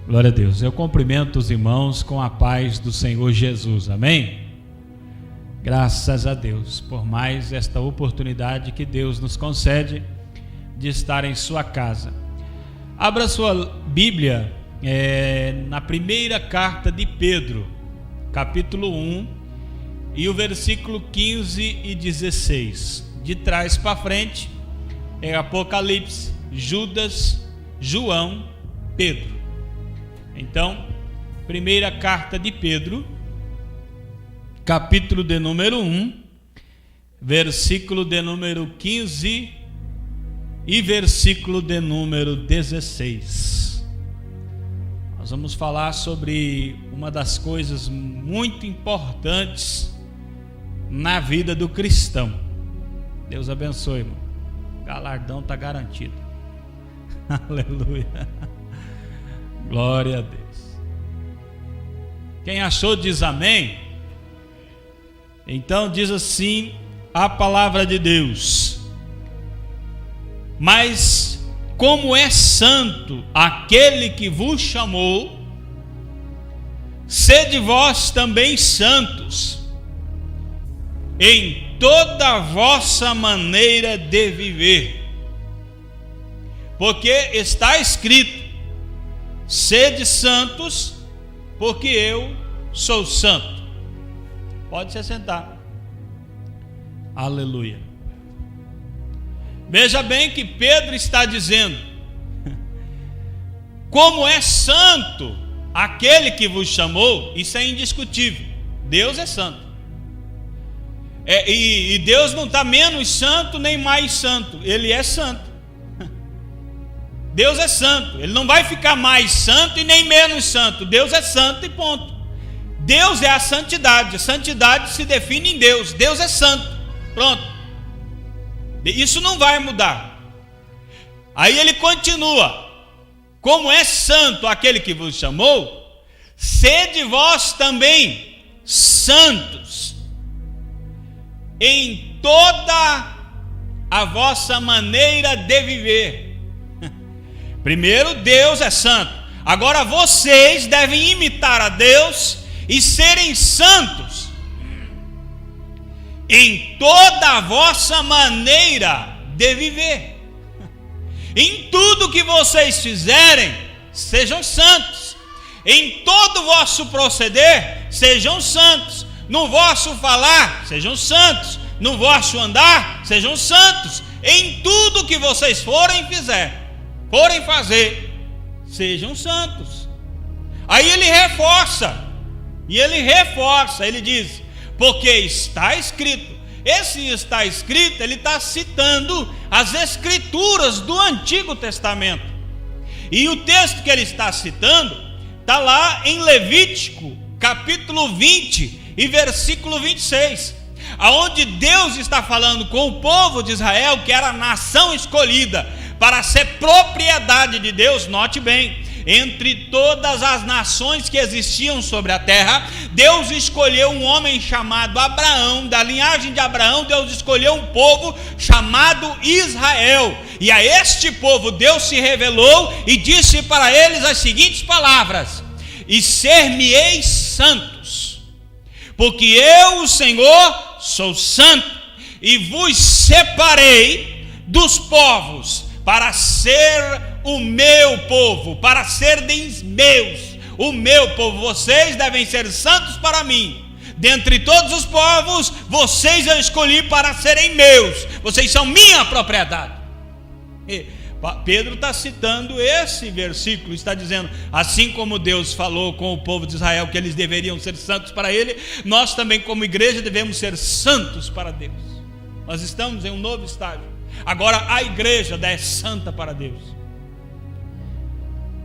Glória a Deus. Eu cumprimento os irmãos com a paz do Senhor Jesus. Amém? Graças a Deus por mais esta oportunidade que Deus nos concede de estar em sua casa. Abra sua Bíblia na primeira carta de Pedro, capítulo 1, e o versículo 15 e 16. De trás para frente é Apocalipse, Judas, João, Pedro. Então, primeira carta de Pedro, capítulo de número 1, versículo de número 15 e versículo de número 16. Nós vamos falar sobre uma das coisas muito importantes na vida do cristão. Deus abençoe, irmão. O galardão está garantido. Aleluia. Glória a Deus. Quem achou diz amém. Então diz assim a palavra de Deus: mas como é santo aquele que vos chamou, sede vós também santos em toda a vossa maneira de viver, porque está escrito: sede santos, porque eu sou santo. Pode se sentar. Aleluia. Veja bem que Pedro está dizendo: como é santo aquele que vos chamou. Isso é indiscutível. Deus é santo. E Deus não está menos santo nem mais santo. Ele é santo. Deus é santo, Ele não vai ficar mais santo e nem menos santo. Deus é santo e ponto. Deus é a santidade se define em Deus. Deus é santo, pronto. Isso não vai mudar. Aí ele continua: como é santo aquele que vos chamou, sede vós também santos em toda a vossa maneira de viver. Primeiro, Deus é santo. Agora vocês devem imitar a Deus e serem santos em toda a vossa maneira de viver. Em tudo que vocês fizerem, sejam santos. Em todo o vosso proceder, sejam santos. No vosso falar, sejam santos. No vosso andar, sejam santos. Em tudo que vocês forem fazer, sejam santos. Aí ele reforça, ele diz: porque está escrito. Esse está escrito, ele está citando as escrituras do Antigo Testamento. E o texto que ele está citando está lá em Levítico, capítulo 20 e versículo 26, aonde Deus está falando com o povo de Israel, que era a nação escolhida para ser propriedade de Deus. Note bem, entre todas as nações que existiam sobre a terra, Deus escolheu um homem chamado Abraão. Da linhagem de Abraão, Deus escolheu um povo chamado Israel. E a este povo Deus se revelou e disse para eles as seguintes palavras: e ser-me-eis santos, porque eu, o Senhor, sou santo, e vos separei dos povos para ser o meu povo, para serem meus, o meu povo. Vocês devem ser santos para mim. Dentre todos os povos, vocês eu escolhi para serem meus. Vocês são minha propriedade. E Pedro está citando esse versículo, está dizendo: assim como Deus falou com o povo de Israel que eles deveriam ser santos para Ele, nós também como igreja devemos ser santos para Deus. Nós estamos em um novo estágio. Agora a igreja é santa para Deus.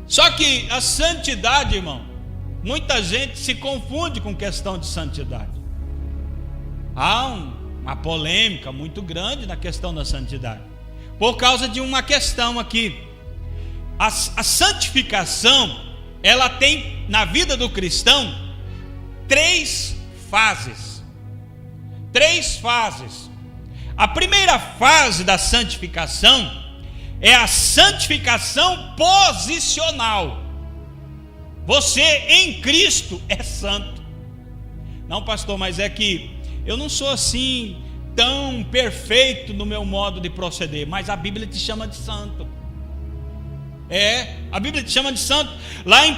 Só que a santidade, irmão, muita gente se confunde com questão de santidade. Há uma polêmica muito grande na questão da santidade, por causa de uma questão aqui. A santificação, ela tem na vida do cristão três fases. A primeira fase da santificação é a santificação posicional. Você em Cristo é santo. Não, pastor, mas é que eu não sou assim tão perfeito no meu modo de proceder, mas a Bíblia te chama de santo. A Bíblia te chama de santo. Lá em 1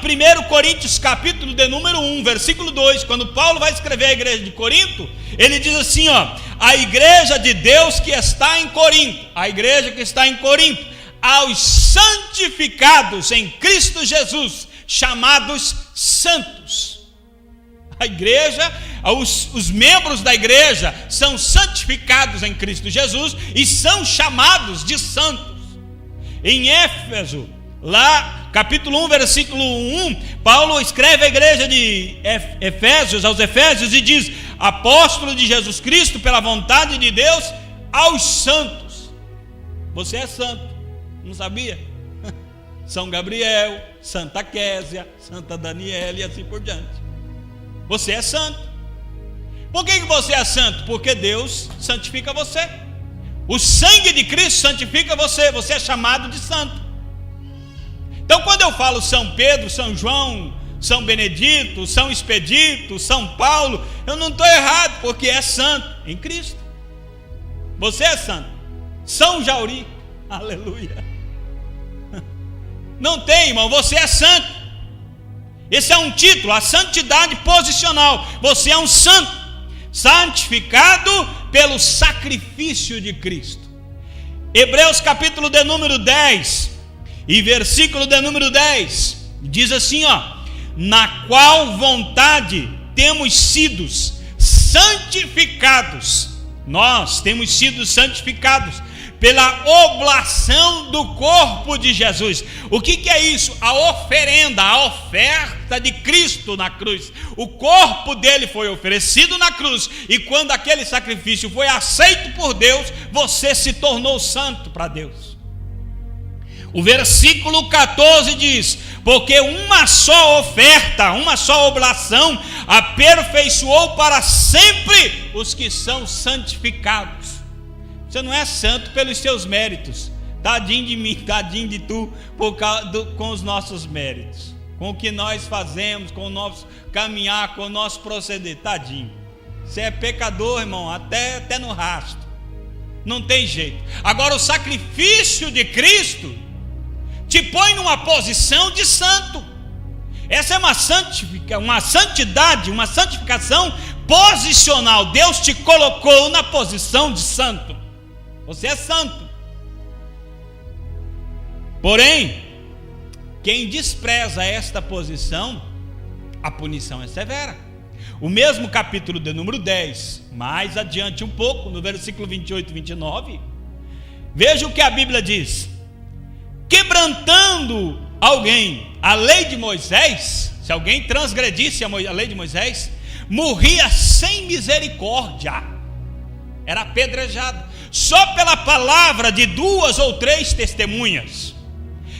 Coríntios capítulo de número 1, versículo 2, quando Paulo vai escrever a igreja de Corinto, ele diz assim, a igreja de Deus que está em Corinto, a igreja que está em Corinto, aos santificados em Cristo Jesus, chamados santos. A igreja, os membros da igreja são santificados em Cristo Jesus e são chamados de santos. Em Éfeso, lá, capítulo 1, versículo 1, Paulo escreve à igreja de Efésios, aos Efésios, e diz: apóstolo de Jesus Cristo, pela vontade de Deus, aos santos. Você é santo, não sabia? São Gabriel, Santa Késia, Santa Daniela e assim por diante. Você é santo. Por que você é santo? Porque Deus santifica você. O sangue de Cristo santifica você. Você é chamado de santo. Então, quando eu falo São Pedro, São João, São Benedito, São Expedito, São Paulo, eu não estou errado, porque é santo em Cristo. Você é santo. São Jauri, aleluia. Não tem, irmão, você é santo. Esse é um título, a santidade posicional. Você é um santo, santificado pelo sacrifício de Cristo. Hebreus capítulo de número 10 e versículo de número 10 diz assim, na qual vontade temos sido santificados. Nós temos sido santificados pela oblação do corpo de Jesus. O que é isso? A oferenda, a oferta de Cristo na cruz. O corpo dele foi oferecido na cruz, e quando aquele sacrifício foi aceito por Deus, você se tornou santo para Deus. O versículo 14 diz: porque uma só oferta, uma só oblação aperfeiçoou para sempre os que são santificados. Você não é santo pelos seus méritos. Tadinho de mim, tadinho de tu, com os nossos méritos, com o que nós fazemos, com o nosso caminhar, com o nosso proceder. Tadinho. Você é pecador, irmão, até no rastro. Não tem jeito. Agora, o sacrifício de Cristo te põe numa posição de santo. Essa é uma santidade, uma santificação posicional. Deus te colocou na posição de santo. Você é santo. Porém, quem despreza esta posição, a punição é severa. O mesmo capítulo de número 10, mais adiante um pouco, no versículo 28 e 29, veja o que a Bíblia diz: quebrantando alguém a lei de Moisés, se alguém transgredisse a lei de Moisés, morria sem misericórdia, era apedrejado. Só pela palavra de 2 ou 3 testemunhas,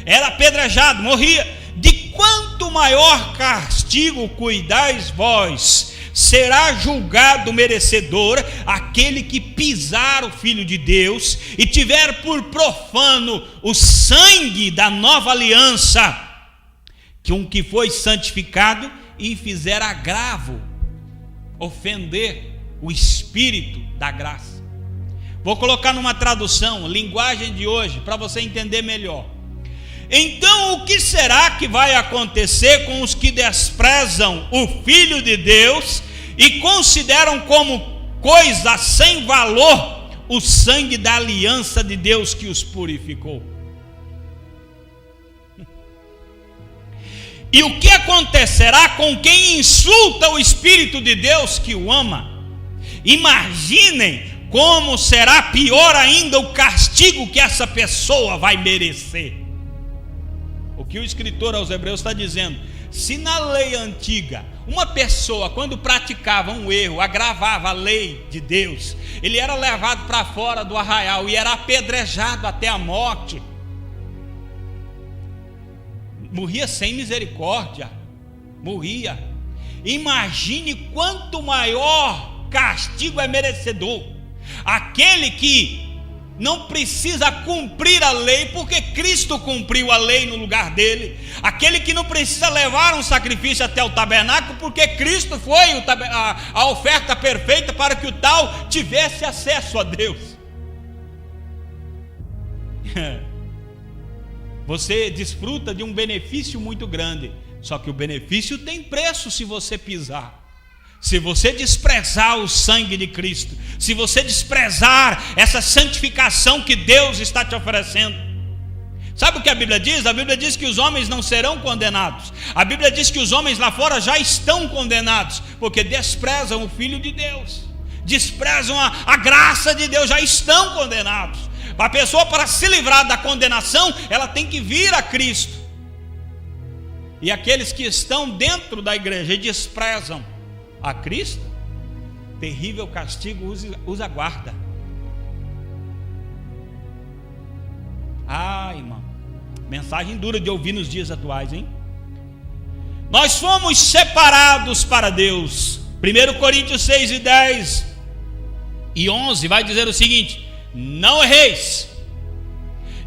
era apedrejado, morria. De quanto maior castigo cuidais vós, será julgado merecedor aquele que pisar o Filho de Deus e tiver por profano o sangue da nova aliança, com que foi santificado, e fizer agravo, ofender o Espírito da graça. Vou colocar numa tradução, linguagem de hoje, para você entender melhor. Então, o que será que vai acontecer com os que desprezam o Filho de Deus e consideram como coisa sem valor o sangue da aliança de Deus que os purificou? E o que acontecerá com quem insulta o Espírito de Deus que o ama? Imaginem como será pior ainda o castigo que essa pessoa vai merecer. O que o escritor aos Hebreus está dizendo: se na lei antiga uma pessoa, quando praticava um erro, agravava a lei de Deus, ele era levado para fora do arraial e era apedrejado até a morte, morria sem misericórdia, morria. Imagine quanto maior castigo é merecedor aquele que não precisa cumprir a lei, porque Cristo cumpriu a lei no lugar dele. Aquele que não precisa levar um sacrifício até o tabernáculo, porque Cristo foi a oferta perfeita para que o tal tivesse acesso a Deus. Você desfruta de um benefício muito grande, só que o benefício tem preço se você pisar. Se você desprezar o sangue de Cristo, se você desprezar essa santificação que Deus está te oferecendo. Sabe o que a Bíblia diz? A Bíblia diz que os homens não serão condenados. A Bíblia diz que os homens lá fora já estão condenados, porque desprezam o Filho de Deus, desprezam a graça de Deus, já estão condenados. A pessoa, para se livrar da condenação, ela tem que vir a Cristo. E aqueles que estão dentro da igreja e desprezam a Cristo, terrível castigo os aguarda. Irmão, mensagem dura de ouvir nos dias atuais, hein? Nós fomos separados para Deus. 1 Coríntios 6 e 10 e 11 vai dizer o seguinte: não erreis,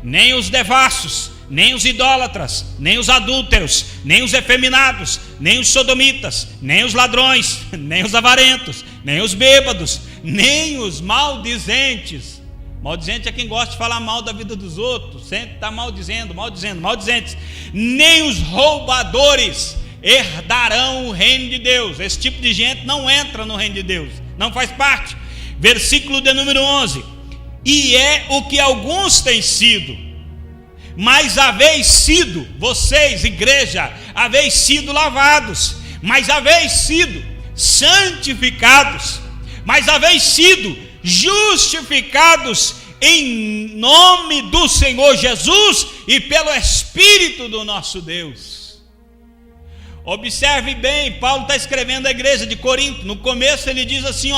nem os devassos, nem os idólatras, nem os adúlteros, nem os efeminados, nem os sodomitas, nem os ladrões, nem os avarentos, nem os bêbados, nem os maldizentes. Maldizente é quem gosta de falar mal da vida dos outros, sempre está maldizentes. Nem os roubadores herdarão o reino de Deus. Esse tipo de gente não entra no reino de Deus, não faz parte. Versículo de número 11: e é o que alguns têm sido, mas haveis sido, vocês, igreja, haveis sido lavados, mas haveis sido santificados, mas haveis sido justificados em nome do Senhor Jesus e pelo Espírito do nosso Deus. Observe bem, Paulo está escrevendo à igreja de Corinto. No começo ele diz assim,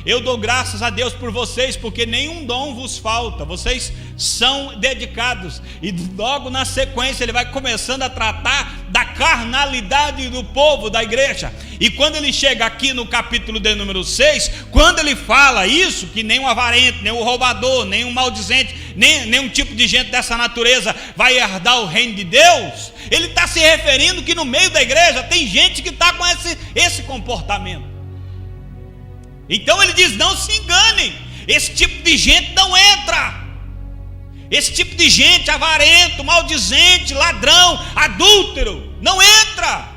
eu dou graças a Deus por vocês, porque nenhum dom vos falta, vocês são dedicados. E logo na sequência ele vai começando a tratar da carnalidade do povo da igreja. E quando ele chega aqui no capítulo de número 6, quando ele fala isso, que nem um avarento, nem um roubador, nem um maldizente, nenhum tipo de gente dessa natureza vai herdar o reino de Deus, ele está se referindo que no meio da igreja tem gente que está com esse comportamento. Então ele diz, não se enganem, esse tipo de gente não entra. Esse tipo de gente, avarento, maldizente, ladrão, adúltero, não entra.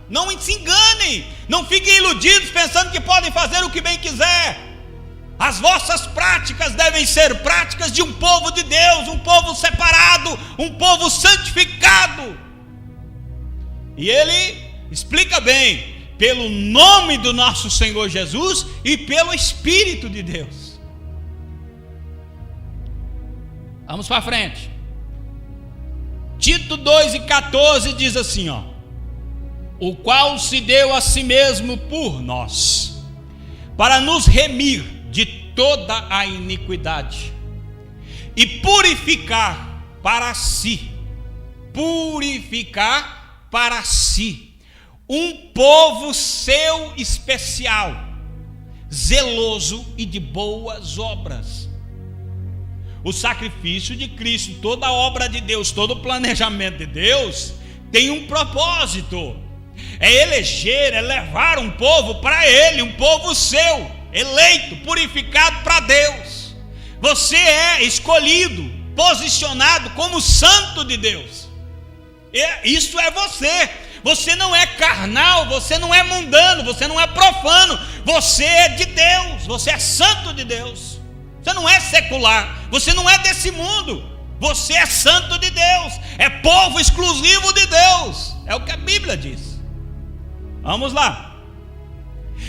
Não se enganem, não fiquem iludidos pensando que podem fazer o que bem quiser. As vossas práticas devem ser práticas de um povo de Deus, um povo separado, um povo santificado. E ele explica bem, pelo nome do nosso Senhor Jesus e pelo Espírito de Deus. Vamos para frente. Tito 2:14 diz assim, o qual se deu a si mesmo por nós, para nos remir de toda a iniquidade e purificar para si um povo seu especial, zeloso e de boas obras. O sacrifício de Cristo, toda a obra de Deus, todo o planejamento de Deus tem um propósito: é eleger, é levar um povo para Ele, um povo seu, eleito, purificado para Deus. Você é escolhido, posicionado como santo de Deus. Isso é você. Você não é carnal, você não é mundano, você não é profano, você é de Deus, você é santo de Deus. Você não é secular, você não é desse mundo, você é santo de Deus, é povo exclusivo de Deus, é o que a Bíblia diz. Vamos lá,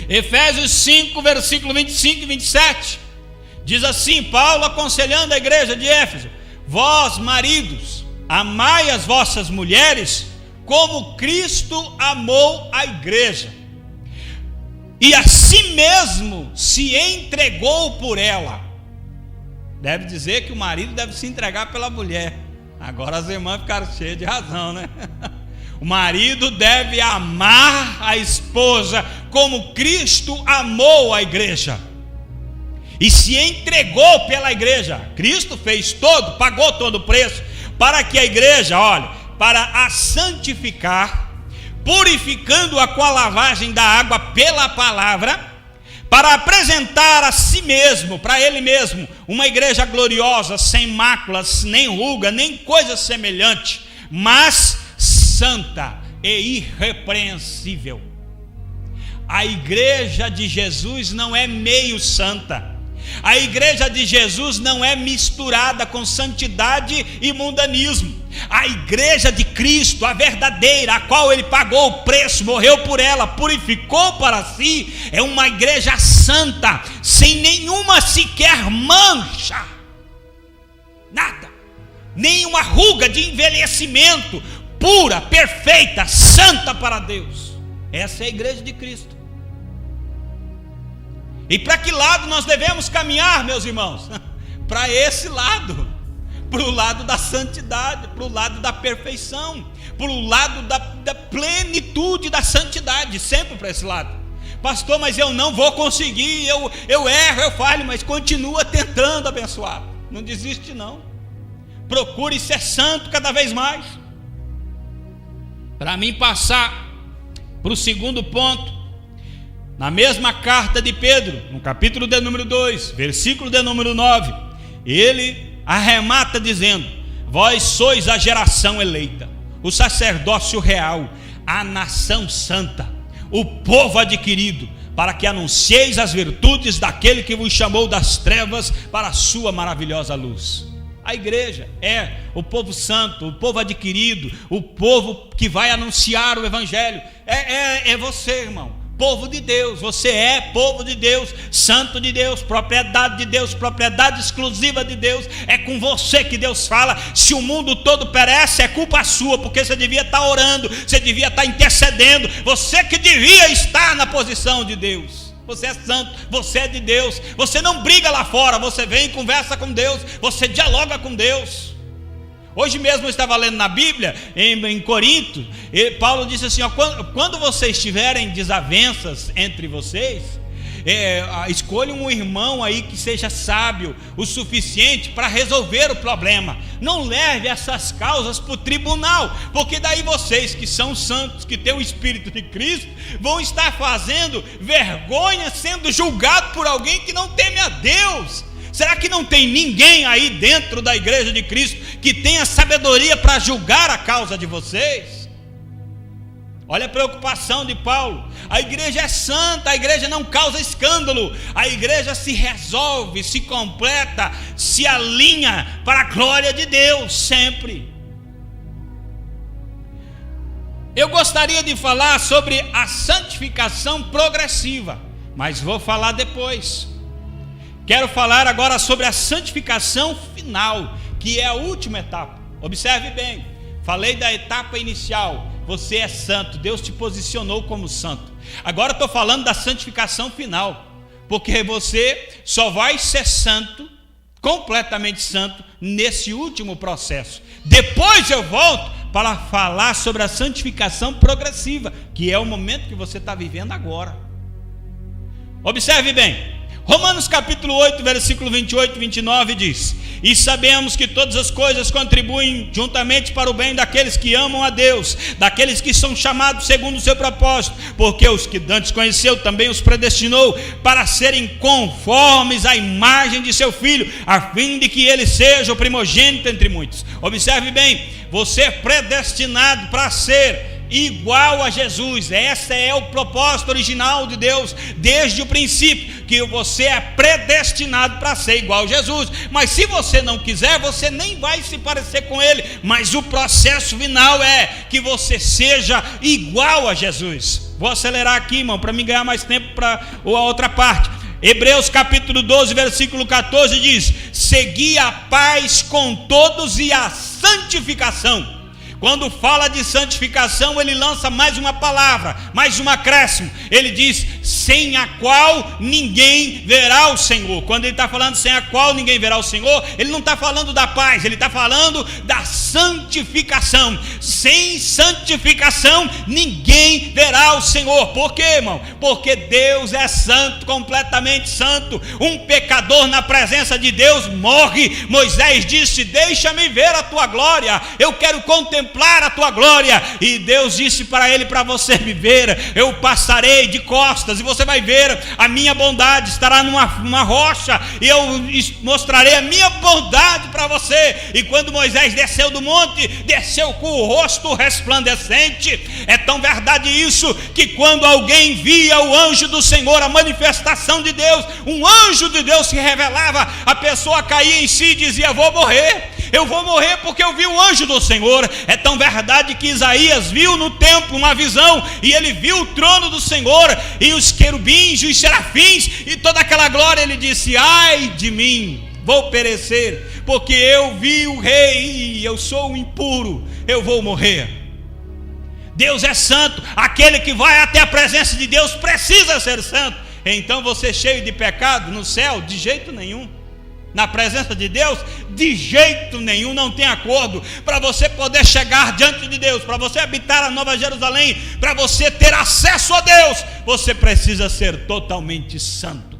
Efésios 5, versículo 25 e 27, diz assim, Paulo aconselhando a igreja de Éfeso: vós maridos, amai as vossas mulheres, como Cristo amou a igreja, e a si mesmo se entregou por ela. Deve dizer que o marido deve se entregar pela mulher. Agora as irmãs ficaram cheias de razão, né? O marido deve amar a esposa como Cristo amou a igreja, e se entregou pela igreja. Cristo pagou todo o preço para que a igreja, olha, para a santificar, purificando-a com a lavagem da água pela palavra, para apresentar a si mesmo, para ele mesmo, uma igreja gloriosa, sem máculas, nem ruga, nem coisa semelhante, mas santa e irrepreensível. A igreja de Jesus não é meio santa. A igreja de Jesus não é misturada com santidade e mundanismo. A igreja de Cristo, a verdadeira, a qual ele pagou o preço, morreu por ela, purificou para si, é uma igreja santa, sem nenhuma sequer mancha, nada, nenhuma ruga de envelhecimento, pura, perfeita, santa para Deus. Essa é a igreja de Cristo. E para que lado nós devemos caminhar, meus irmãos? Para esse lado, para o lado da santidade, para o lado da perfeição, para o lado da plenitude da santidade, sempre para esse lado. Pastor, mas eu não vou conseguir, eu erro, eu falho, mas continua tentando abençoar, não desiste não, procure ser santo cada vez mais. Para mim passar para o segundo ponto, na mesma carta de Pedro, no capítulo de número 2, versículo de número 9, ele arremata dizendo: vós sois a geração eleita, o sacerdócio real, a nação santa, o povo adquirido, para que anuncieis as virtudes daquele que vos chamou das trevas para a sua maravilhosa luz. A igreja é o povo santo, o povo adquirido, o povo que vai anunciar o evangelho. É você, irmão. Povo de Deus, você é povo de Deus, santo de Deus, propriedade de Deus, propriedade exclusiva de Deus. É com você que Deus fala. Se o mundo todo perece, é culpa sua, porque você devia estar orando, você devia estar intercedendo, você que devia estar na posição de Deus. Você é santo, você é de Deus, você não briga lá fora, você vem e conversa com Deus, você dialoga com Deus. Hoje mesmo eu estava lendo na Bíblia, em Corinto, e Paulo disse assim, ó, quando vocês tiverem desavenças entre vocês, escolham um irmão aí que seja sábio o suficiente para resolver o problema. Não leve essas causas para o tribunal, porque daí vocês que são santos, que têm o Espírito de Cristo, vão estar fazendo vergonha, sendo julgado por alguém que não teme a Deus. Será que não tem ninguém aí dentro da igreja de Cristo que tenha sabedoria para julgar a causa de vocês? Olha a preocupação de Paulo. A igreja é santa, a igreja não causa escândalo, a igreja se resolve, se completa, se alinha para a glória de Deus sempre. Eu gostaria de falar sobre a santificação progressiva, mas vou falar depois. Quero falar agora sobre a santificação final, que é a última etapa. Observe bem, falei da etapa inicial, você é santo, Deus te posicionou como santo. Agora estou falando da santificação final, porque você só vai ser santo, completamente santo, nesse último processo. Depois eu volto para falar sobre a santificação progressiva, que é o momento que você está vivendo agora. Observe bem, Romanos capítulo 8, versículo 28 e 29 diz: e sabemos que todas as coisas contribuem juntamente para o bem daqueles que amam a Deus, daqueles que são chamados segundo o seu propósito, porque os que antes conheceu também os predestinou para serem conformes à imagem de seu Filho, a fim de que ele seja o primogênito entre muitos. Observe bem, você é predestinado para ser igual a Jesus. Esse é o propósito original de Deus desde o princípio, que você é predestinado para ser igual a Jesus. Mas se você não quiser, você nem vai se parecer com ele, mas o processo final é que você seja igual a Jesus. Vou acelerar aqui, irmão, para mim ganhar mais tempo para a outra parte. Hebreus capítulo 12, versículo 14 diz: segui a paz com todos e a santificação. Quando fala de santificação, ele lança mais uma palavra, mais um acréscimo. Ele diz: sem a qual ninguém verá o Senhor. Quando ele está falando sem a qual ninguém verá o Senhor, ele não está falando da paz, ele está falando da santificação. Sem santificação ninguém verá o Senhor. Por quê, irmão? Porque Deus é santo, completamente santo. Um pecador na presença de Deus morre. Moisés disse: deixa-me ver a tua glória, eu quero contemplar a tua glória. E Deus disse para ele: para você me ver, eu passarei de costas e você vai ver a minha bondade. Estará numa rocha e eu mostrarei a minha bondade para você. E quando Moisés desceu do monte, desceu com o rosto resplandecente. É tão verdade isso, que quando alguém via o anjo do Senhor, a manifestação de Deus, um anjo de Deus se revelava, a pessoa caía em si e dizia: vou morrer, eu vou morrer porque eu vi o anjo do Senhor. É tão verdade que Isaías viu no templo uma visão, e ele viu o trono do Senhor, e os querubins, e os serafins, e toda aquela glória. Ele disse: ai de mim, vou perecer, porque eu vi o rei, e eu sou um impuro, eu vou morrer. Deus é santo, aquele que vai até a presença de Deus precisa ser santo. Então você cheio de pecado no céu, de jeito nenhum. Na presença de Deus, de jeito nenhum, não tem acordo. Para você poder chegar diante de Deus, para você habitar a Nova Jerusalém, para você ter acesso a Deus, você precisa ser totalmente santo.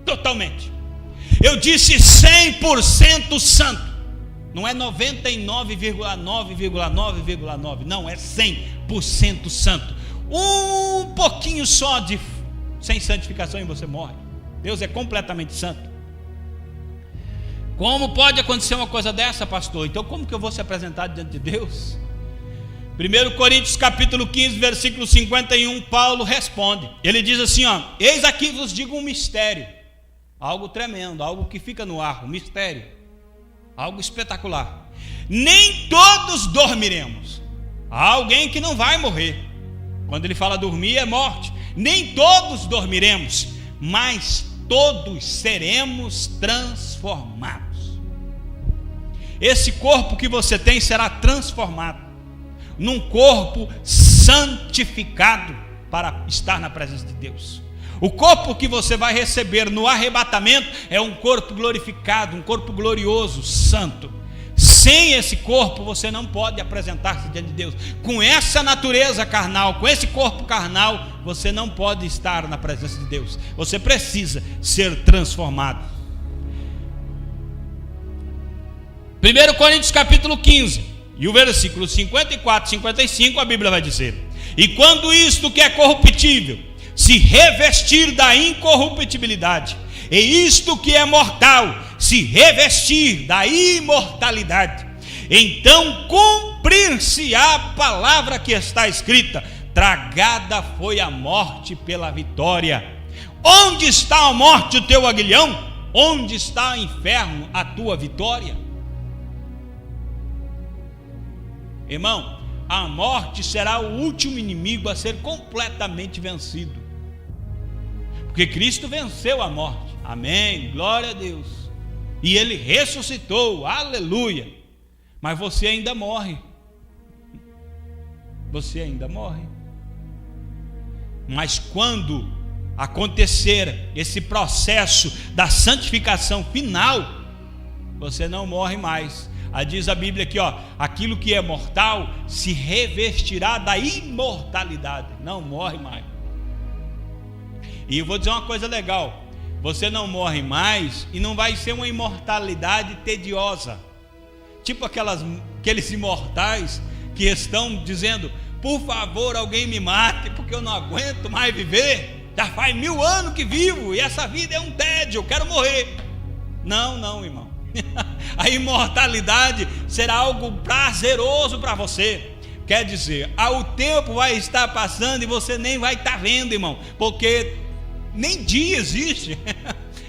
Totalmente. Eu disse 100% santo. Não é 99,9,9,9, não, é 100% santo. Um pouquinho só sem santificação e você morre. Deus é completamente santo. Como pode acontecer uma coisa dessa, pastor? Então como que eu vou se apresentar diante de Deus? 1 Coríntios capítulo 15, versículo 51, Paulo responde. Ele diz assim, eis aqui vos digo um mistério. Algo tremendo, algo que fica no ar, um mistério, algo espetacular. Nem todos dormiremos. Há alguém que não vai morrer. Quando ele fala dormir, é morte. Nem todos dormiremos, mas todos seremos transformados. Esse corpo que você tem será transformado num corpo santificado para estar na presença de Deus. O corpo que você vai receber no arrebatamento é um corpo glorificado, um corpo glorioso, santo. Sem esse corpo você não pode apresentar-se diante de Deus. Com essa natureza carnal, com esse corpo carnal, você não pode estar na presença de Deus. Você precisa ser transformado. 1 Coríntios capítulo 15 e o versículo 54 e 55, a Bíblia vai dizer: e quando isto que é corruptível se revestir da incorruptibilidade, e isto que é mortal se revestir da imortalidade, então cumprir-se-á a palavra que está escrita: tragada foi a morte pela vitória. Onde está a morte, o teu aguilhão? Onde está o inferno, a tua vitória? Irmão, a morte será o último inimigo a ser completamente vencido, porque Cristo venceu a morte. Amém, glória a Deus. E Ele ressuscitou, aleluia. Mas você ainda morre. Você ainda morre. Mas quando acontecer esse processo da santificação final, você não morre mais. Diz a Bíblia aqui, aquilo que é mortal se revestirá da imortalidade. Não morre mais. E eu vou dizer uma coisa legal: você não morre mais e não vai ser uma imortalidade tediosa, tipo aqueles imortais que estão dizendo: por favor, alguém me mate, porque eu não aguento mais viver, já faz 1000 anos que vivo e essa vida é um tédio, eu quero morrer. Não, irmão. A imortalidade será algo prazeroso para você. Quer dizer, o tempo vai estar passando e você nem vai estar vendo, irmão, porque nem dia existe.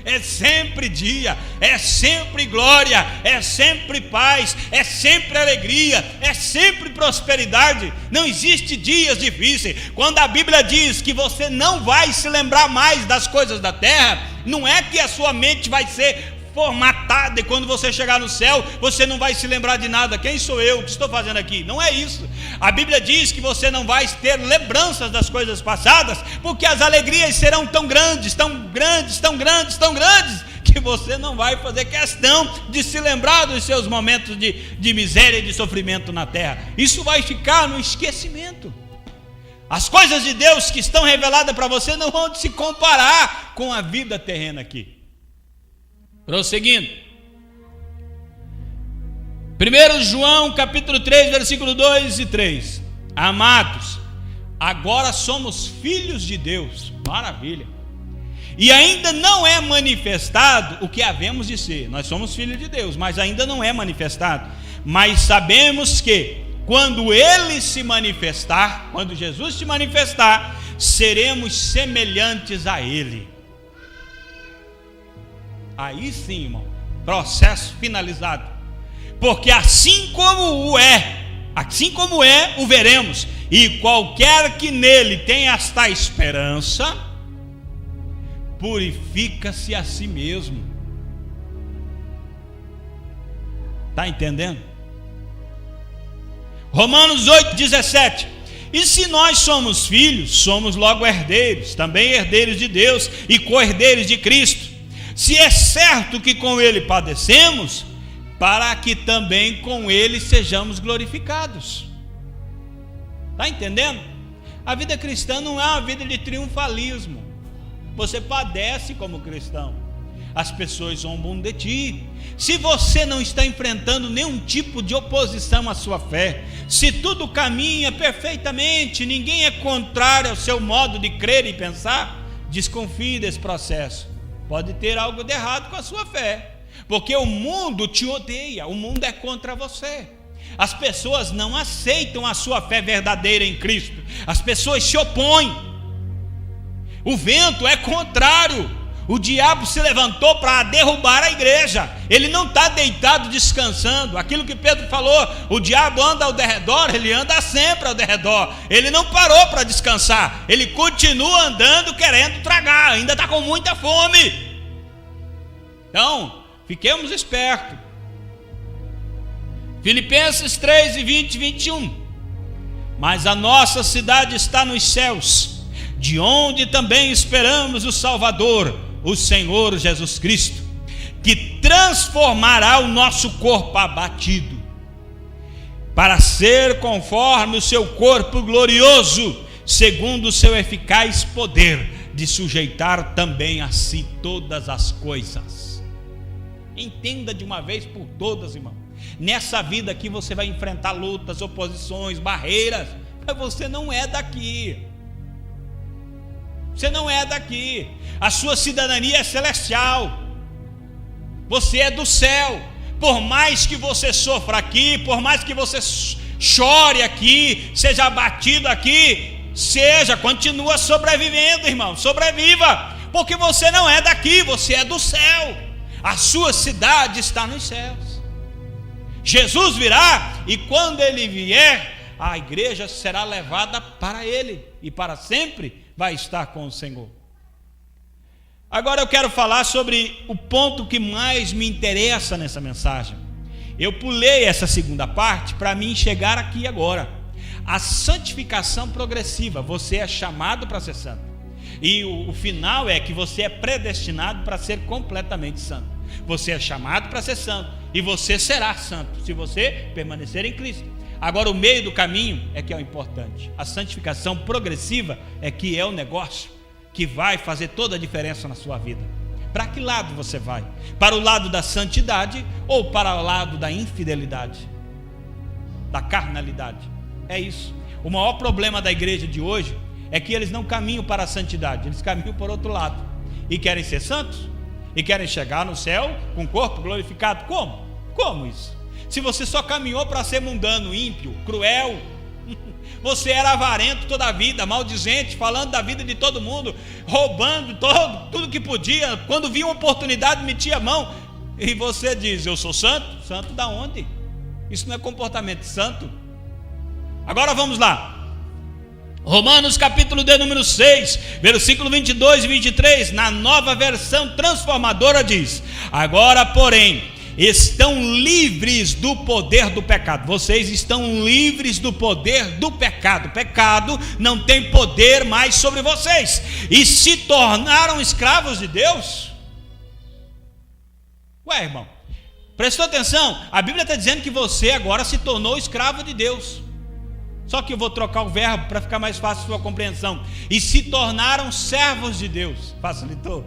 É sempre dia, é sempre glória, é sempre paz, é sempre alegria, é sempre prosperidade. Não existe dias difíceis. Quando a Bíblia diz que você não vai se lembrar mais das coisas da terra, não é que a sua mente vai ser formatada, e quando você chegar no céu, você não vai se lembrar de nada. Quem sou eu? O que estou fazendo aqui? Não é isso. A Bíblia diz que você não vai ter lembranças das coisas passadas, porque as alegrias serão tão grandes, tão grandes, tão grandes, tão grandes, que você não vai fazer questão de se lembrar dos seus momentos de miséria e de sofrimento na terra. Isso vai ficar no esquecimento. As coisas de Deus que estão reveladas para você não vão se comparar com a vida terrena aqui. Prosseguindo. 1 João capítulo 3, versículo 2 e 3. Amados, agora somos filhos de Deus. Maravilha. E ainda não é manifestado o que havemos de ser. Nós somos filhos de Deus, mas ainda não é manifestado. Mas sabemos que quando Ele se manifestar, quando Jesus se manifestar, seremos semelhantes a Ele. Aí sim, irmão, processo finalizado. Porque assim como é, o veremos. E qualquer que nele tenha esta esperança, purifica-se a si mesmo. Está entendendo? Romanos 8,17. E se nós somos filhos, somos logo herdeiros, também herdeiros de Deus e co-herdeiros de Cristo. Se é certo que com Ele padecemos, para que também com Ele sejamos glorificados. Está entendendo? A vida cristã não é uma vida de triunfalismo. Você padece como cristão, as pessoas zombam de ti. Se você não está enfrentando nenhum tipo de oposição à sua fé, se tudo caminha perfeitamente, ninguém é contrário ao seu modo de crer e pensar, desconfie desse processo. Pode ter algo de errado com a sua fé, porque o mundo te odeia, o mundo é contra você. As pessoas não aceitam a sua fé verdadeira em Cristo, as pessoas se opõem. O vento é contrário. O diabo se levantou para derrubar a igreja. Ele não está deitado descansando. Aquilo que Pedro falou, o diabo anda ao derredor, ele anda sempre ao derredor. Ele não parou para descansar. Ele continua andando querendo tragar, ainda está com muita fome. Então, fiquemos espertos. Filipenses 3, 20 e 21. Mas a nossa cidade está nos céus, de onde também esperamos o Salvador, o Senhor Jesus Cristo, que transformará o nosso corpo abatido, para ser conforme o seu corpo glorioso, segundo o seu eficaz poder, de sujeitar também a si todas as coisas. Entenda de uma vez por todas, irmão. Nessa vida aqui você vai enfrentar lutas, oposições, barreiras, mas você não é daqui. Você não é daqui. A sua cidadania é celestial. Você é do céu. Por mais que você sofra aqui, por mais que você chore aqui, seja abatido aqui, continua sobrevivendo, irmão. Sobreviva, porque você não é daqui, você é do céu. A sua cidade está nos céus. Jesus virá, e quando Ele vier, a igreja será levada para Ele, e para sempre vai estar com o Senhor. Agora eu quero falar sobre o ponto que mais me interessa nessa mensagem. Eu pulei essa segunda parte para mim chegar aqui agora. A santificação progressiva. Você é chamado para ser santo. E o final é que você é predestinado para ser completamente santo. Você é chamado para ser santo. E você será santo se você permanecer em Cristo. Agora o meio do caminho é que é o importante. A santificação progressiva é que é o negócio que vai fazer toda a diferença na sua vida. Para que lado você vai? Para o lado da santidade ou para o lado da infidelidade? Da carnalidade? É isso. O maior problema da igreja de hoje é que eles não caminham para a santidade, eles caminham por outro lado. E querem ser santos? E querem chegar no céu com o corpo glorificado? Como? Como isso? Se você só caminhou para ser mundano, ímpio, cruel, você era avarento toda a vida, maldizente, falando da vida de todo mundo, roubando tudo que podia, quando via uma oportunidade metia a mão, e você diz, eu sou santo? Santo da onde? Isso não é comportamento santo. Agora vamos lá. Romanos capítulo de número 6, versículo 22 e 23, na nova versão transformadora diz: agora porém, estão livres do poder do pecado. Vocês estão livres do poder do pecado. O pecado não tem poder mais sobre vocês. E se tornaram escravos de Deus. Ué, irmão, prestou atenção? A Bíblia está dizendo que você agora se tornou escravo de Deus. Só que eu vou trocar o verbo para ficar mais fácil a sua compreensão. E se tornaram servos de Deus. Facilitou?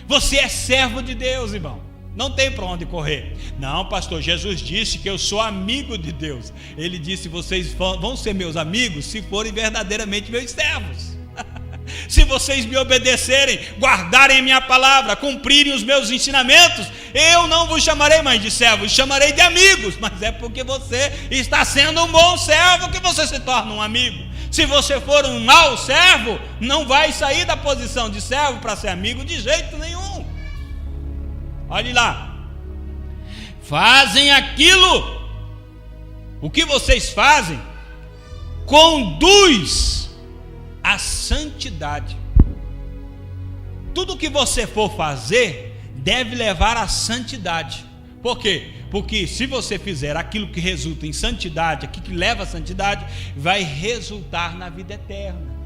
Você é servo de Deus, irmão. Não tem para onde correr. Não, pastor, Jesus disse que eu sou amigo de Deus. Ele disse: vocês vão ser meus amigos se forem verdadeiramente meus servos. Se vocês me obedecerem, guardarem a minha palavra, cumprirem os meus ensinamentos, eu não vos chamarei mais de servos, chamarei de amigos. Mas é porque você está sendo um bom servo que você se torna um amigo. Se você for um mau servo, não vai sair da posição de servo para ser amigo de jeito nenhum. Olhe lá, fazem aquilo, o que vocês fazem conduz à santidade. Tudo que você for fazer deve levar à santidade. Por quê? Porque se você fizer aquilo que resulta em santidade, aquilo que leva à santidade, vai resultar na vida eterna.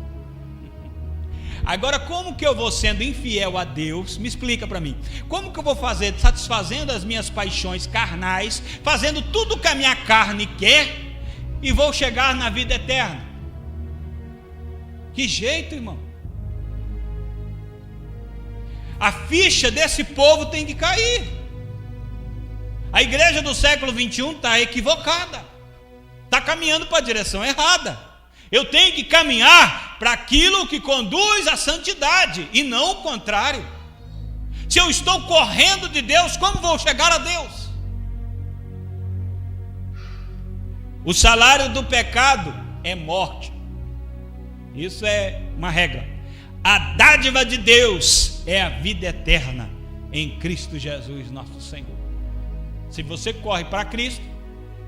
Agora, como que eu vou sendo infiel a Deus? Me explica para mim. Como que eu vou fazer, satisfazendo as minhas paixões carnais, fazendo tudo que a minha carne quer, e vou chegar na vida eterna? Que jeito, irmão? A ficha desse povo tem que cair. A igreja do século 21 está equivocada, está caminhando para a direção errada. Eu tenho que caminhar para aquilo que conduz à santidade e não o contrário. Se eu estou correndo de Deus, como vou chegar a Deus? O salário do pecado é morte. Isso é uma regra. A dádiva de Deus é a vida eterna em Cristo Jesus nosso Senhor. Se você corre para Cristo,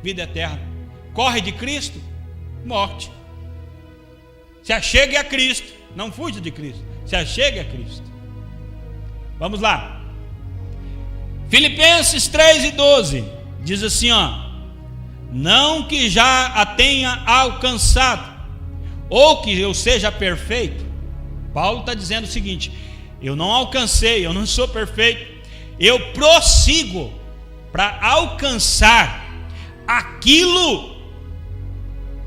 vida eterna. Corre de Cristo, morte. Se achegue a Cristo, não fuja de Cristo, se achegue a Cristo. Vamos lá. Filipenses 3:12 diz assim, ó: não que já a tenha alcançado, ou que eu seja perfeito. Paulo está dizendo o seguinte: eu não alcancei, eu não sou perfeito, eu prossigo para alcançar aquilo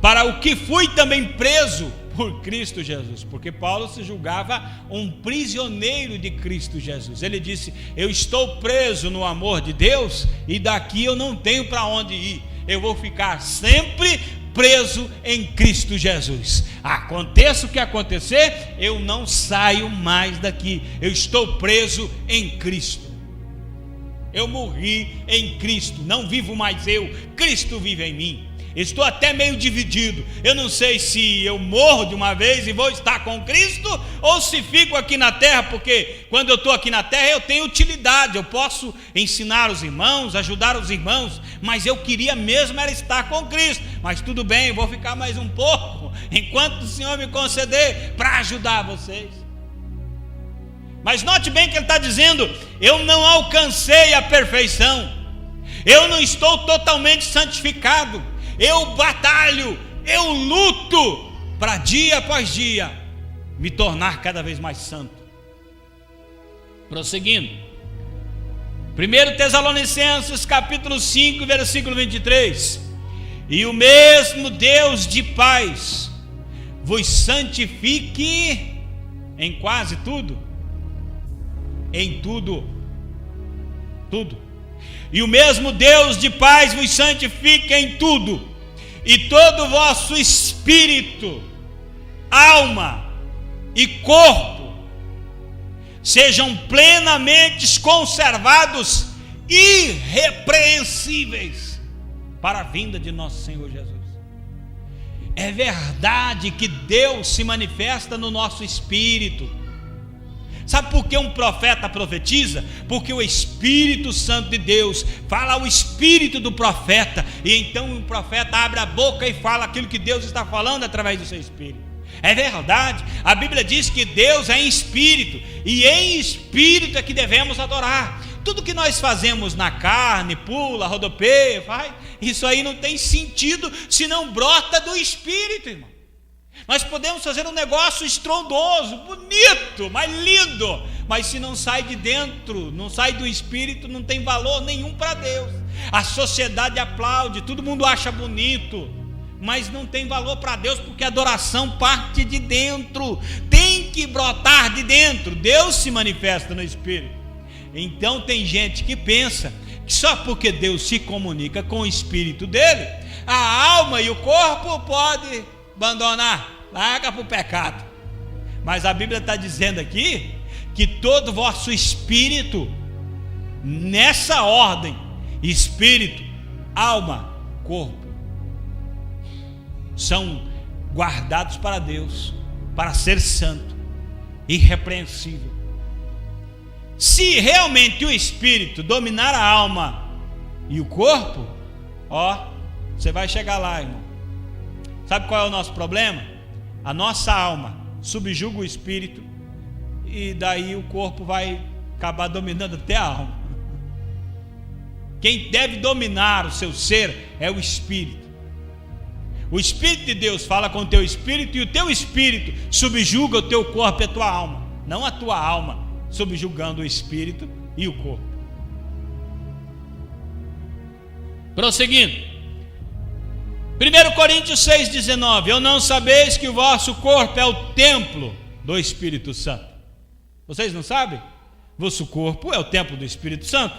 para o que fui também preso por Cristo Jesus. Porque Paulo se julgava um prisioneiro de Cristo Jesus. Ele disse: eu estou preso no amor de Deus e daqui eu não tenho para onde ir, eu vou ficar sempre preso em Cristo Jesus. Aconteça o que acontecer, eu não saio mais daqui. Eu estou preso em Cristo. Eu morri em Cristo, não vivo mais eu, Cristo vive em mim. Estou até meio dividido. Eu não sei se eu morro de uma vez e vou estar com Cristo, ou se fico aqui na terra, porque quando eu estou aqui na terra eu tenho utilidade, eu posso ensinar os irmãos, ajudar os irmãos, mas eu queria mesmo era estar com Cristo. Mas tudo bem, eu vou ficar mais um pouco, enquanto o Senhor me conceder, para ajudar vocês. Mas note bem que ele está dizendo: eu não alcancei a perfeição, eu não estou totalmente santificado, eu batalho, eu luto para dia após dia me tornar cada vez mais santo. Prosseguindo, 1 Tessalonicenses capítulo 5, versículo 23: e o mesmo Deus de paz vos santifique em quase tudo, em tudo, e o mesmo Deus de paz vos santifique em tudo, e todo o vosso espírito, alma e corpo sejam plenamente conservados, irrepreensíveis, para a vinda de nosso Senhor Jesus. É verdade que Deus se manifesta no nosso espírito. Sabe por que um profeta profetiza? Porque o Espírito Santo de Deus fala ao espírito do profeta, e então o profeta abre a boca e fala aquilo que Deus está falando através do seu espírito. É verdade, a Bíblia diz que Deus é em espírito, e em espírito é que devemos adorar. Tudo que nós fazemos na carne, pula, rodopeia, isso aí não tem sentido se não brota do espírito, irmão. Nós podemos fazer um negócio estrondoso, bonito, mas lindo, mas se não sai de dentro, não sai do espírito, não tem valor nenhum para Deus. A sociedade aplaude, todo mundo acha bonito, mas não tem valor para Deus, porque a adoração parte de dentro, tem que brotar de dentro. Deus se manifesta no espírito. Então tem gente que pensa que só porque Deus se comunica com o espírito dele, a alma e o corpo pode abandonar, larga para o pecado. Mas a Bíblia está dizendo aqui que todo vosso espírito, nessa ordem, espírito, alma, corpo, são guardados para Deus, para ser santo, irrepreensível. Se realmente o espírito dominar a alma e o corpo, você vai chegar lá, irmão. Sabe qual é o nosso problema? A nossa alma subjuga o espírito, e daí o corpo vai acabar dominando até a alma. Quem deve dominar o seu ser é o espírito. O Espírito de Deus fala com o teu espírito, e o teu espírito subjuga o teu corpo e a tua alma, não a tua alma subjugando o espírito e o corpo. Prosseguindo, 1 Coríntios 6,19: ou não sabeis que o vosso corpo é o templo do Espírito Santo? Vocês não sabem? Vosso corpo é o templo do Espírito Santo,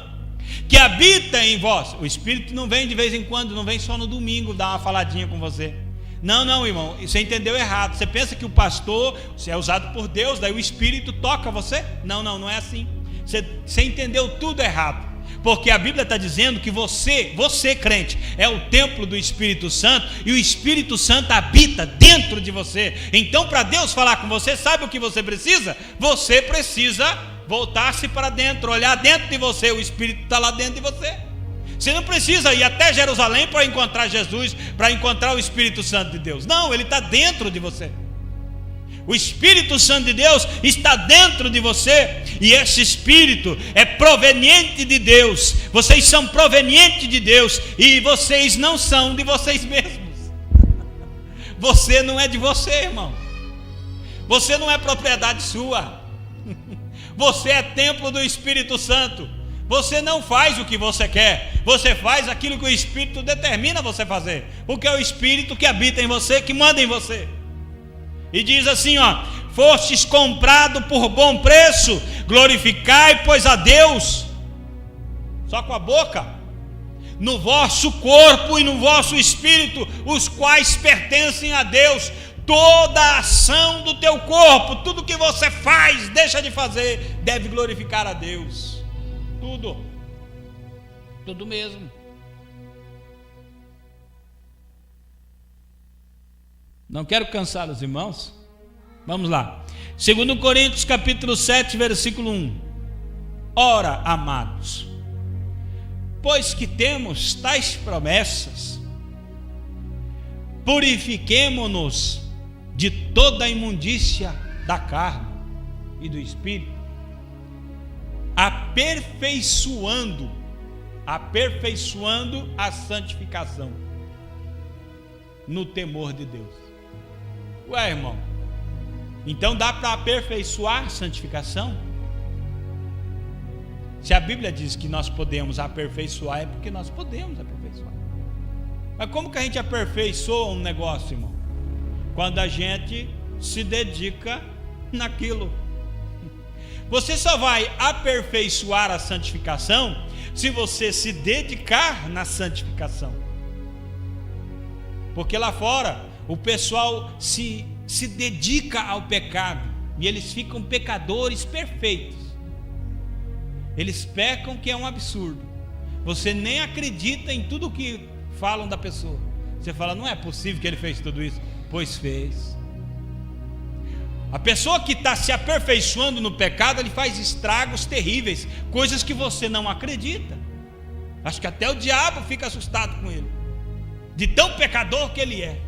que habita em vós. O Espírito não vem de vez em quando, não vem só no domingo dar uma faladinha com você. Não, irmão, você entendeu errado. Você pensa que o pastor é usado por Deus, daí o Espírito toca você? Não é assim. Você entendeu tudo errado. Porque a Bíblia está dizendo que você crente, é o templo do Espírito Santo, e o Espírito Santo habita dentro de você. Então, para Deus falar com você, sabe o que você precisa? Você precisa voltar-se para dentro, olhar dentro de você. O Espírito está lá dentro de você. Você não precisa ir até Jerusalém para encontrar Jesus, para encontrar o Espírito Santo de Deus. Não, ele está dentro de você. O Espírito Santo de Deus está dentro de você, e esse Espírito é proveniente de Deus. Vocês são provenientes de Deus, e vocês não são de vocês mesmos. Você não é de você, irmão. Você não é propriedade sua. Você é templo do Espírito Santo. Você não faz o que você quer, você faz aquilo que o Espírito determina você fazer, porque é o Espírito que habita em você, que manda em você. E diz assim, fostes comprado por bom preço, glorificai, pois, a Deus, só com a boca, no vosso corpo e no vosso espírito, os quais pertencem a Deus. Toda a ação do teu corpo, tudo que você faz, deixa de fazer, deve glorificar a Deus. Tudo mesmo. Não quero cansar os irmãos. Vamos lá. 2 Coríntios capítulo 7, versículo 1. Ora, amados, pois que temos tais promessas, purifiquemo-nos de toda a imundícia da carne e do espírito, aperfeiçoando a santificação no temor de Deus. Ué, irmão, então dá para aperfeiçoar a santificação? Se a Bíblia diz que nós podemos aperfeiçoar, é porque nós podemos aperfeiçoar. Mas como que a gente aperfeiçoa um negócio, irmão? Quando a gente se dedica naquilo. Você só vai aperfeiçoar a santificação se você se dedicar na santificação. Porque lá fora o pessoal se dedica ao pecado, e eles ficam pecadores perfeitos. Eles pecam, que é um absurdo. Você nem acredita em tudo que falam da pessoa. Você fala, não é possível que ele fez tudo isso. Pois fez. A pessoa que está se aperfeiçoando no pecado, ele faz estragos terríveis, coisas que você não acredita. Acho que até o diabo fica assustado com ele, de tão pecador que ele é.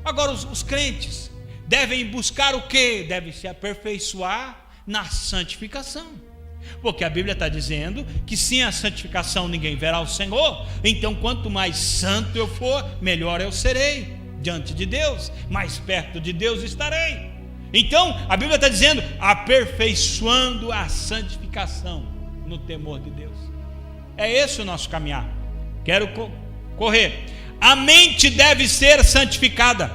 Agora os crentes devem buscar o quê? Devem se aperfeiçoar na santificação, porque a Bíblia está dizendo que sem a santificação ninguém verá o Senhor. Então quanto mais santo eu for, melhor eu serei diante de Deus, mais perto de Deus estarei. Então a Bíblia está dizendo, aperfeiçoando a santificação no temor de Deus. É esse o nosso caminhar. Quero correr. A mente deve ser santificada.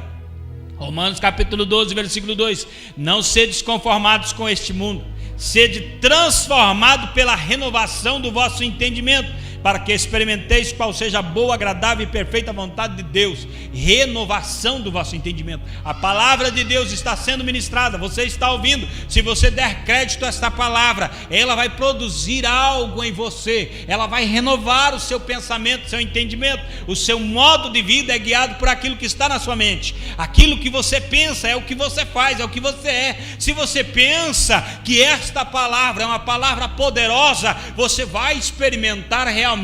Romanos capítulo 12, versículo 2. Não sedes conformados com este mundo, sede transformado pela renovação do vosso entendimento, para que experimenteis qual seja a boa, agradável e perfeita vontade de Deus. Renovação do vosso entendimento. A palavra de Deus está sendo ministrada, você está ouvindo. Se você der crédito a esta palavra, ela vai produzir algo em você, ela vai renovar o seu pensamento, o seu entendimento. O seu modo de vida é guiado por aquilo que está na sua mente. Aquilo que você pensa é o que você faz, é o que você é. Se você pensa que esta palavra é uma palavra poderosa, você vai experimentar realmente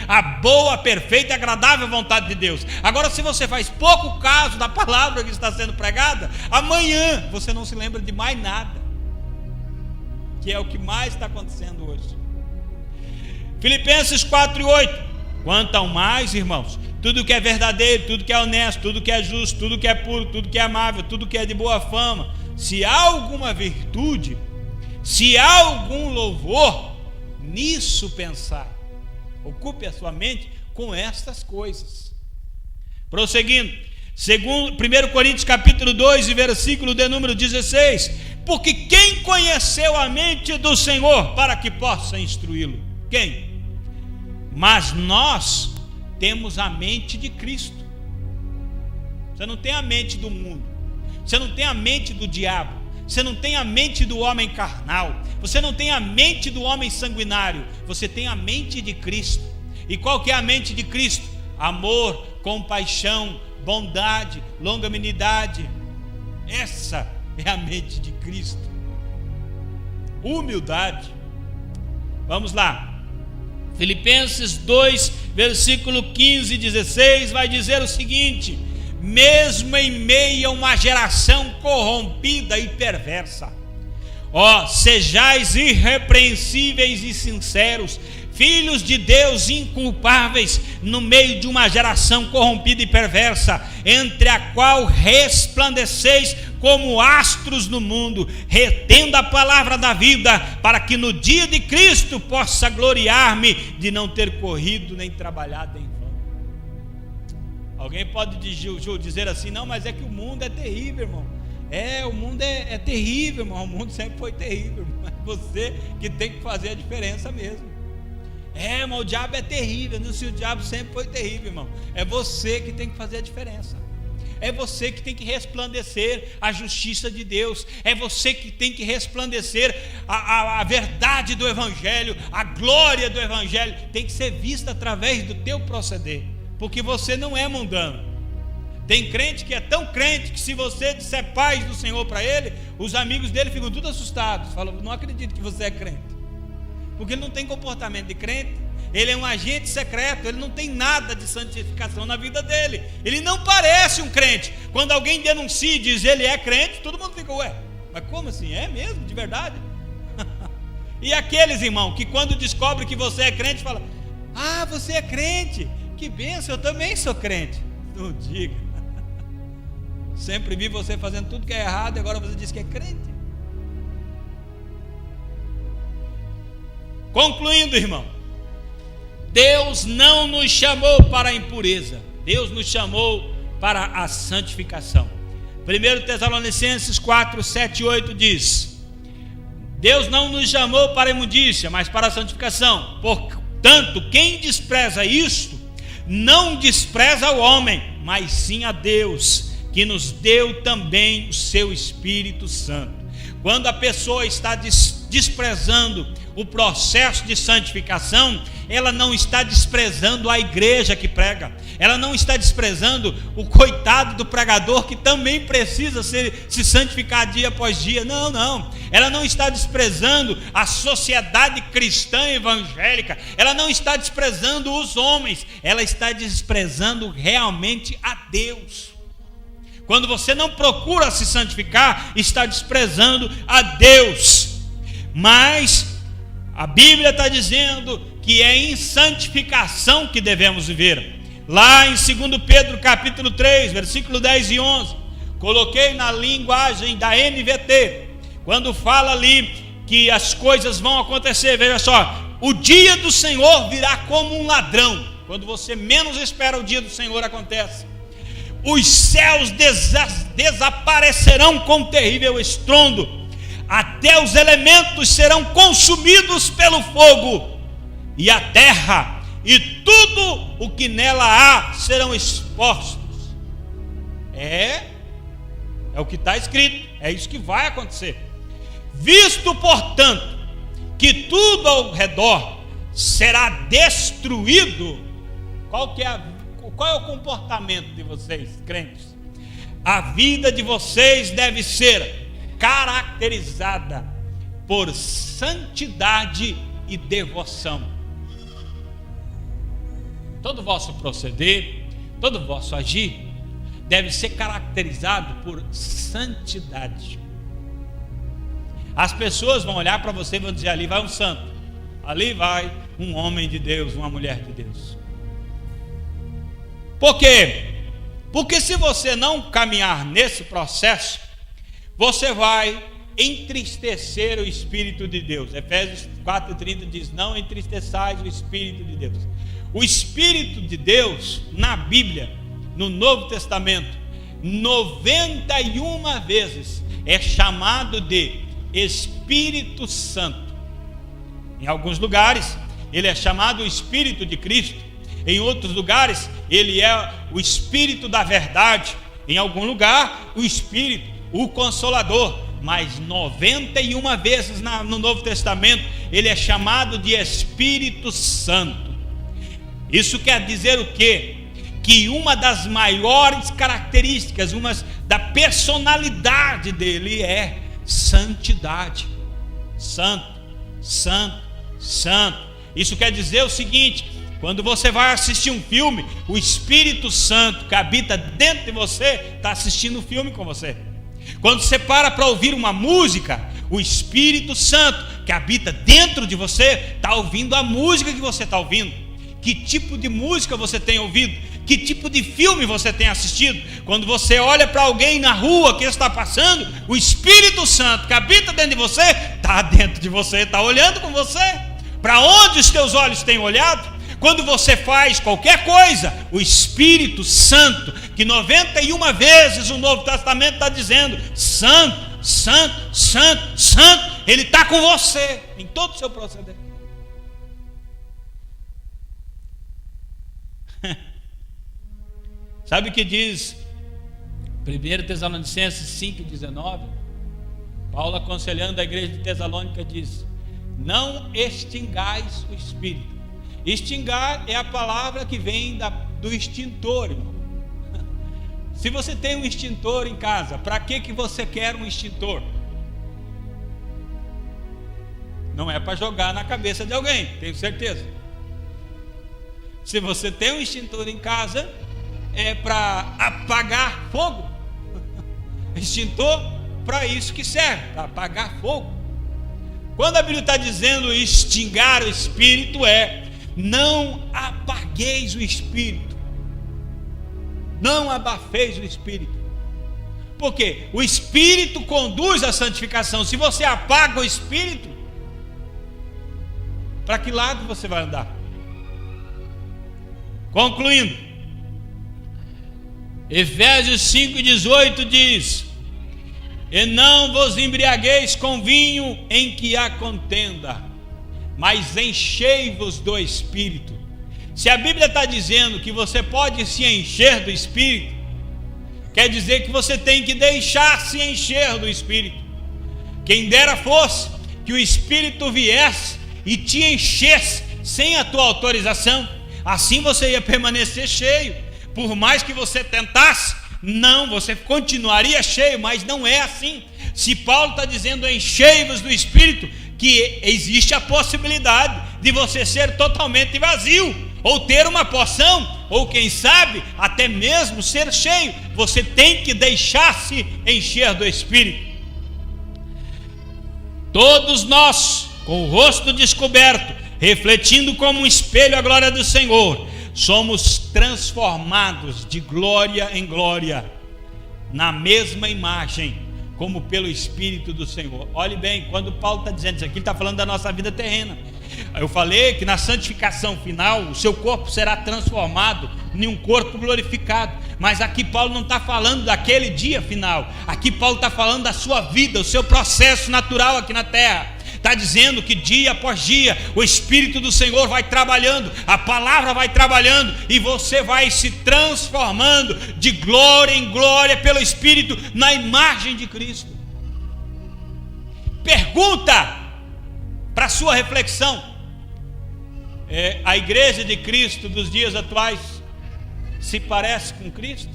a boa, perfeita e agradável vontade de Deus. Agora, se você faz pouco caso da palavra que está sendo pregada, amanhã você não se lembra de mais nada, que é o que mais está acontecendo hoje. Filipenses 4:8. Quanto ao mais, irmãos, tudo que é verdadeiro, tudo que é honesto, tudo que é justo, tudo que é puro, tudo que é amável, tudo que é de boa fama, se há alguma virtude, se há algum louvor, nisso pensai. Ocupe a sua mente com estas coisas. Prosseguindo, segundo 1 Coríntios capítulo 2 e versículo de número 16. Porque quem conheceu a mente do Senhor para que possa instruí-lo? Quem? Mas nós temos a mente de Cristo. Você não tem a mente do mundo, você não tem a mente do diabo, você não tem a mente do homem carnal, você não tem a mente do homem sanguinário, você tem a mente de Cristo. E qual que é a mente de Cristo? Amor, compaixão, bondade, longanimidade. Essa é a mente de Cristo. Humildade. Vamos lá. Filipenses 2, versículo 15 e 16 vai dizer o seguinte: mesmo em meio a uma geração corrompida e perversa, sejais irrepreensíveis e sinceros, filhos de Deus inculpáveis, no meio de uma geração corrompida e perversa, entre a qual resplandeceis como astros no mundo, retendo a palavra da vida, para que no dia de Cristo possa gloriar-me de não ter corrido nem trabalhado em vão. Alguém pode dizer assim: não, mas é que o mundo é terrível, irmão. O mundo é terrível, irmão. O mundo sempre foi terrível, irmão. É você que tem que fazer a diferença mesmo. Mas o diabo é terrível. Não, se o diabo sempre foi terrível, irmão, é você que tem que fazer a diferença. É você que tem que resplandecer a justiça de Deus. É você que tem que resplandecer a verdade do Evangelho. A glória do Evangelho tem que ser vista através do teu proceder, porque você não é mundano. Tem crente que é tão crente que, se você disser paz do Senhor para ele, os amigos dele ficam tudo assustados, falam: não acredito que você é crente, porque ele não tem comportamento de crente. Ele é um agente secreto, ele não tem nada de santificação na vida dele, ele não parece um crente. Quando alguém denuncia e diz ele é crente, todo mundo fica: ué, mas como assim? É mesmo, de verdade? E aqueles, irmão, que quando descobre que você é crente, fala: ah, você é crente, que bênção, eu também sou crente. Não diga. Sempre vi você fazendo tudo que é errado e agora você diz que é crente. Concluindo, irmão, Deus não nos chamou para a impureza, Deus nos chamou para a santificação. 1 Tessalonicenses 4, 7 e 8 diz: Deus não nos chamou para a imundícia, mas para a santificação. Portanto, quem despreza isto, não despreza o homem, mas sim a Deus, que nos deu também o seu Espírito Santo. Quando a pessoa está desprezando o processo de santificação, ela não está desprezando a igreja que prega, ela não está desprezando o coitado do pregador que também precisa se santificar dia após dia. Não, ela não está desprezando a sociedade cristã evangélica, ela não está desprezando os homens, ela está desprezando realmente a Deus. Quando você não procura se santificar, está desprezando a Deus. Mas a Bíblia está dizendo que é em santificação que devemos viver. Lá em 2 Pedro capítulo 3, versículo 10 e 11, coloquei na linguagem da NVT, quando fala ali que as coisas vão acontecer, veja só, o dia do Senhor virá como um ladrão. Quando você menos espera, o dia do Senhor acontece. Os céus desaparecerão com terrível estrondo, até os elementos serão consumidos pelo fogo, e a terra e tudo o que nela há serão expostos. É o que está escrito, é isso que vai acontecer. Visto, portanto, que tudo ao redor será destruído, qual é o comportamento de vocês, crentes? A vida de vocês deve ser caracterizada por santidade e devoção. Todo o vosso proceder, todo o vosso agir deve ser caracterizado por santidade. As pessoas vão olhar para você e vão dizer: ali vai um santo, ali vai um homem de Deus, uma mulher de Deus. Por quê? Porque se você não caminhar nesse processo, você vai entristecer o Espírito de Deus. Efésios 4:30 diz: não entristeçais o Espírito de Deus. O Espírito de Deus, na Bíblia, no Novo Testamento, 91 vezes é chamado de Espírito Santo. Em alguns lugares ele é chamado o Espírito de Cristo, em outros lugares ele é o Espírito da verdade, em algum lugar o Espírito, o Consolador, mas 91 vezes no Novo Testamento ele é chamado de Espírito Santo. Isso quer dizer o quê? Que uma das maiores características, da personalidade dele é santidade. Santo, santo, santo. Isso quer dizer o seguinte: quando você vai assistir um filme, o Espírito Santo que habita dentro de você está assistindo o filme com você. Quando você para ouvir uma música, o Espírito Santo que habita dentro de você está ouvindo a música que você está ouvindo. Que tipo de música você tem ouvido? Que tipo de filme você tem assistido? Quando você olha para alguém na rua que está passando, o Espírito Santo que habita dentro de você está dentro de você, está olhando com você. Para onde os teus olhos têm olhado? Quando você faz qualquer coisa, o Espírito Santo, que 91 vezes o Novo Testamento está dizendo: santo, santo, santo, santo, ele está com você em todo o seu proceder. Sabe o que diz 1 Tessalonicenses 5,19? Paulo, aconselhando a igreja de Tessalônica, diz: não extingais o Espírito. Extingar é a palavra que vem do extintor, irmão. Se você tem um extintor em casa, para que você quer um extintor? Não é para jogar na cabeça de alguém, tenho certeza. Se você tem um extintor em casa, é para apagar fogo. Extintor, para isso que serve, para apagar fogo. Quando a Bíblia está dizendo extingar o Espírito, não apagueis o Espírito, não abafeis o Espírito. Por quê? O Espírito conduz à santificação. Se você apaga o Espírito, para que lado você vai andar? Concluindo, Efésios 5,18 diz: e não vos embriagueis com vinho em que há contenda, mas enchei-vos do Espírito. Se a Bíblia está dizendo que você pode se encher do Espírito, quer dizer que você tem que deixar se encher do Espírito. Quem dera fosse que o Espírito viesse e te enchesse sem a tua autorização, assim você ia permanecer cheio. Por mais que você tentasse, não, você continuaria cheio, mas não é assim. Se Paulo está dizendo enchei-vos do Espírito, que existe a possibilidade de você ser totalmente vazio, ou ter uma porção, ou quem sabe, até mesmo ser cheio. Você tem que deixar-se encher do Espírito. Todos nós, com o rosto descoberto, refletindo como um espelho a glória do Senhor, somos transformados de glória em glória, na mesma imagem, como pelo Espírito do Senhor. Olhe bem, quando Paulo está dizendo isso aqui, ele está falando da nossa vida terrena. Eu falei que na santificação final, o seu corpo será transformado em um corpo glorificado. Mas aqui Paulo não está falando daquele dia final. Aqui Paulo está falando da sua vida, o seu processo natural aqui na terra. Está dizendo que dia após dia o Espírito do Senhor vai trabalhando, a palavra vai trabalhando, e você vai se transformando de glória em glória pelo Espírito na imagem de Cristo. Pergunta para sua reflexão: a igreja de Cristo dos dias atuais se parece com Cristo?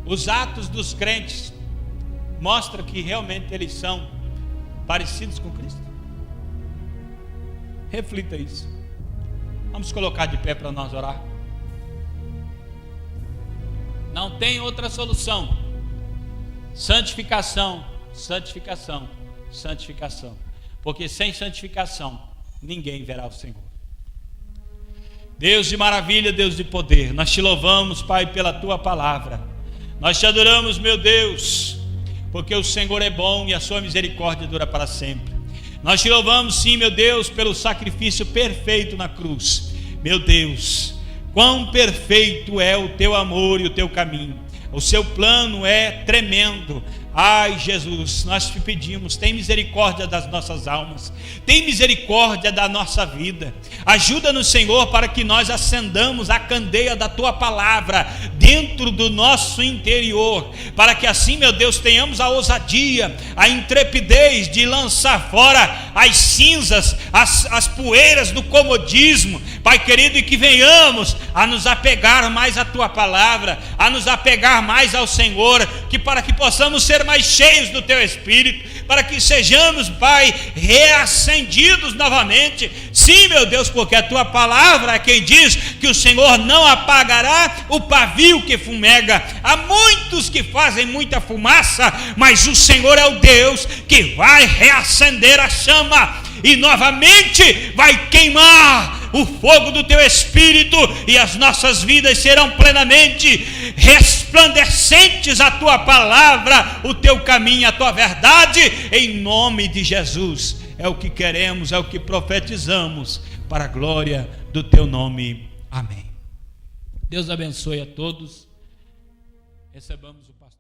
Os atos dos crentes mostram que realmente eles são parecidos com Cristo? Reflita isso. Vamos colocar de pé para nós orar. Não tem outra solução. Santificação, santificação, santificação. Porque sem santificação ninguém verá o Senhor. Deus de maravilha, Deus de poder, nós te louvamos, Pai, pela tua palavra. Nós te adoramos, meu Deus, porque o Senhor é bom e a sua misericórdia dura para sempre. Nós te louvamos, sim, meu Deus, pelo sacrifício perfeito na cruz. Meu Deus, quão perfeito é o teu amor e o teu caminho. O seu plano é tremendo. Ai, Jesus, nós te pedimos, tem misericórdia das nossas almas, tem misericórdia da nossa vida. Ajuda-nos, Senhor, para que nós acendamos a candeia da tua palavra dentro do nosso interior, para que assim, meu Deus, tenhamos a ousadia, a intrepidez de lançar fora as cinzas, as poeiras do comodismo, Pai querido, e que venhamos a nos apegar mais à tua palavra, a nos apegar mais ao Senhor, que para que possamos ser mais cheios do teu Espírito, para que sejamos, Pai, reacendidos novamente. Sim, meu Deus, porque a tua palavra é quem diz que o Senhor não apagará o pavio que fumega. Há muitos que fazem muita fumaça, mas o Senhor é o Deus que vai reacender a chama e novamente vai queimar o fogo do teu Espírito, e as nossas vidas serão plenamente resplandecentes a tua palavra, o teu caminho, a tua verdade, em nome de Jesus. É o que queremos, é o que profetizamos, para a glória do teu nome. Amém. Deus abençoe a todos. Recebamos o pastor.